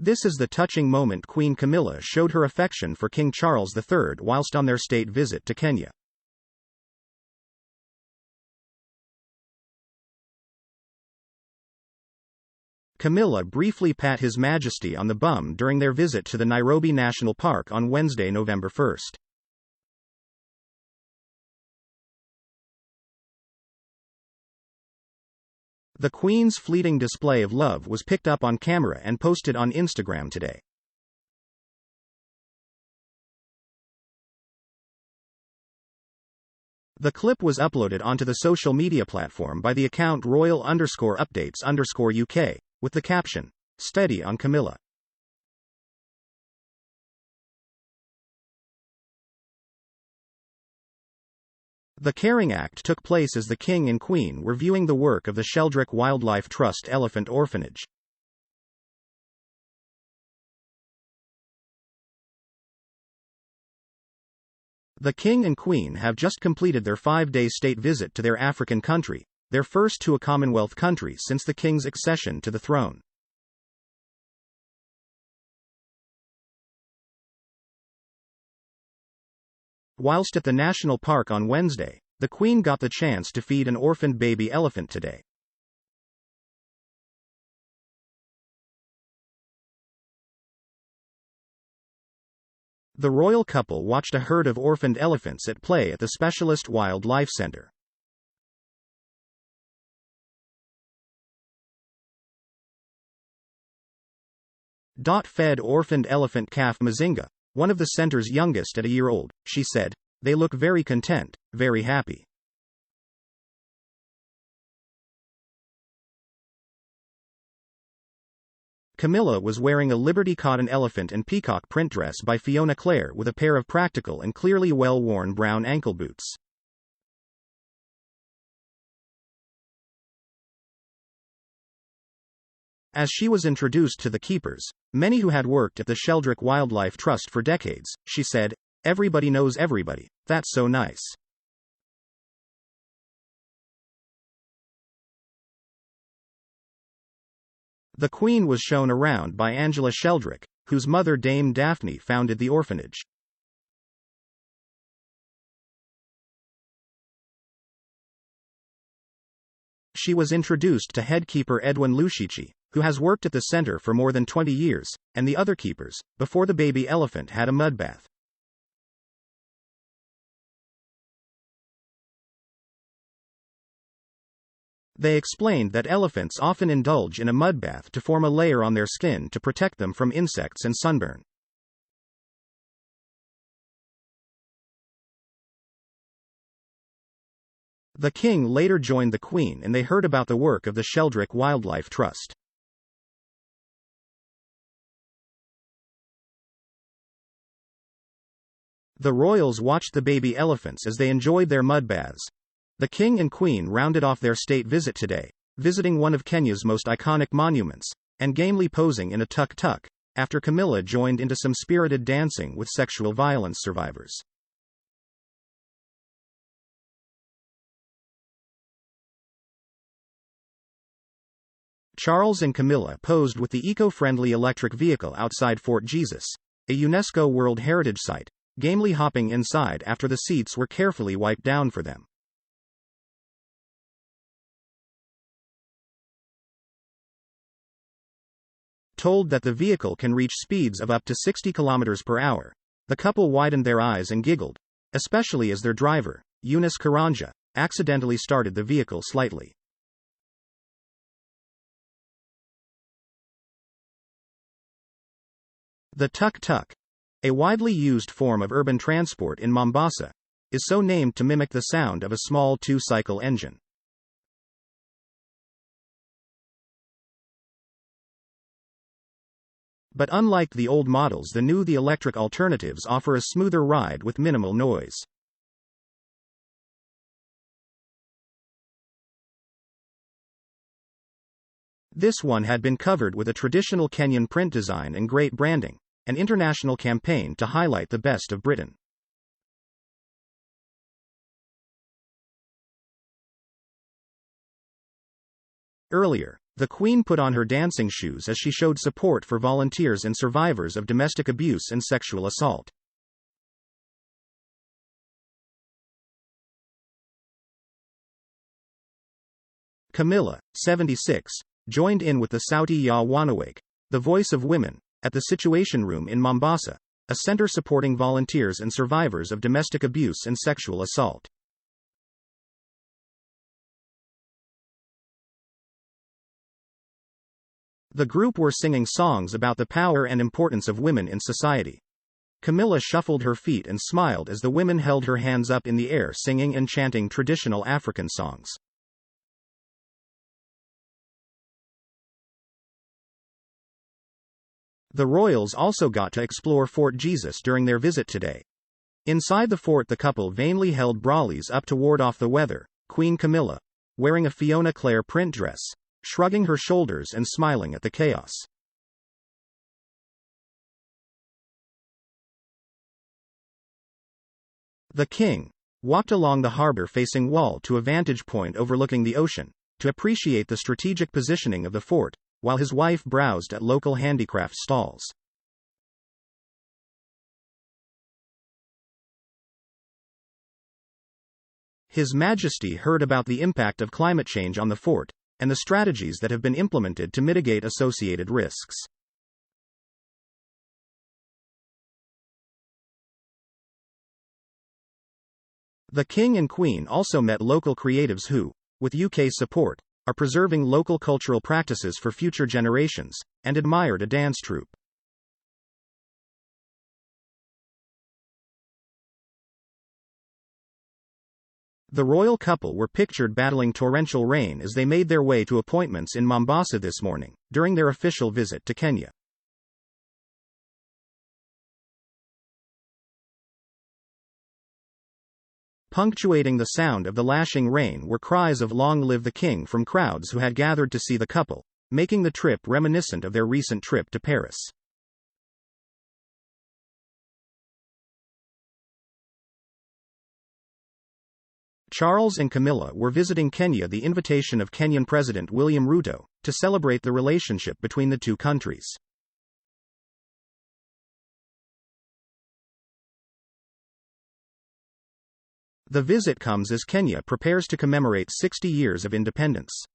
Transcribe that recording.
This is the touching moment Queen Camilla showed her affection for King Charles III whilst on their state visit to Kenya. Camilla briefly pat His Majesty on the bum during their visit to the Nairobi National Park on Wednesday, November 1. The Queen's fleeting display of love was picked up on camera and posted on Instagram today. The clip was uploaded onto the social media platform by the account royal_updates_UK, with the caption, "Steady on Camilla." The caring act took place as the King and Queen were viewing the work of the Sheldrick Wildlife Trust Elephant Orphanage. The King and Queen have just completed their 5-day state visit to their African country, their first to a Commonwealth country since the King's accession to the throne. Whilst at the national park on Wednesday, the Queen got the chance to feed an orphaned baby elephant today. The royal couple watched a herd of orphaned elephants at play at the Specialist Wildlife Centre. Fed orphaned elephant calf Mazinga, one of the centre's youngest at a year old, she said, "They look very content, very happy." Camilla was wearing a Liberty cotton elephant and peacock print dress by Fiona Clare with a pair of practical and clearly well-worn brown ankle boots. As she was introduced to the keepers, many who had worked at the Sheldrick Wildlife Trust for decades, she said, "Everybody knows everybody, that's so nice." The Queen was shown around by Angela Sheldrick, whose mother Dame Daphne founded the orphanage. She was introduced to head keeper Edwin Lushichi, who has worked at the center for more than 20 years, and the other keepers, before the baby elephant had a mud bath. They explained that elephants often indulge in a mud bath to form a layer on their skin to protect them from insects and sunburn. The King later joined the Queen and they heard about the work of the Sheldrick Wildlife Trust. The royals watched the baby elephants as they enjoyed their mud baths. The King and Queen rounded off their state visit today, visiting one of Kenya's most iconic monuments, and gamely posing in a tuk-tuk, after Camilla joined into some spirited dancing with sexual violence survivors. Charles and Camilla posed with the eco-friendly electric vehicle outside Fort Jesus, a UNESCO World Heritage Site, gamely hopping inside after the seats were carefully wiped down for them. Told that the vehicle can reach speeds of up to 60 km per hour, the couple widened their eyes and giggled, especially as their driver, Eunice Karanja, accidentally started the vehicle slightly. The tuk-tuk, a widely used form of urban transport in Mombasa, is so named to mimic the sound of a small two-cycle engine. But unlike the old models, the electric alternatives offer a smoother ride with minimal noise. This one had been covered with a traditional Kenyan print design and great branding, an international campaign to highlight the best of Britain. Earlier, The Queen put on her dancing shoes as she showed support for volunteers and survivors of domestic abuse and sexual assault. Camilla, 76, joined in with the Sauti ya Wanawake, the voice of women, at the Situation Room in Mombasa, a center supporting volunteers and survivors of domestic abuse and sexual assault. The group were singing songs about the power and importance of women in society. Camilla shuffled her feet and smiled as the women held her hands up in the air singing and chanting traditional African songs. The royals also got to explore Fort Jesus during their visit today. Inside the fort, the couple vainly held brollies up to ward off the weather. Queen Camilla, wearing a Fiona Clare print dress, shrugging her shoulders and smiling at the chaos. The king walked along the harbor-facing wall to a vantage point overlooking the ocean, to appreciate the strategic positioning of the fort, while his wife browsed at local handicraft stalls. His Majesty heard about the impact of climate change on the fort, and the strategies that have been implemented to mitigate associated risks. The King and Queen also met local creatives who, with UK support, are preserving local cultural practices for future generations, and admired a dance troupe. The royal couple were pictured battling torrential rain as they made their way to appointments in Mombasa this morning, during their official visit to Kenya. Punctuating the sound of the lashing rain were cries of "Long live the King" from crowds who had gathered to see the couple, making the trip reminiscent of their recent trip to Paris. Charles and Camilla were visiting Kenya, the invitation of Kenyan President William Ruto, to celebrate the relationship between the two countries. The visit comes as Kenya prepares to commemorate 60 years of independence.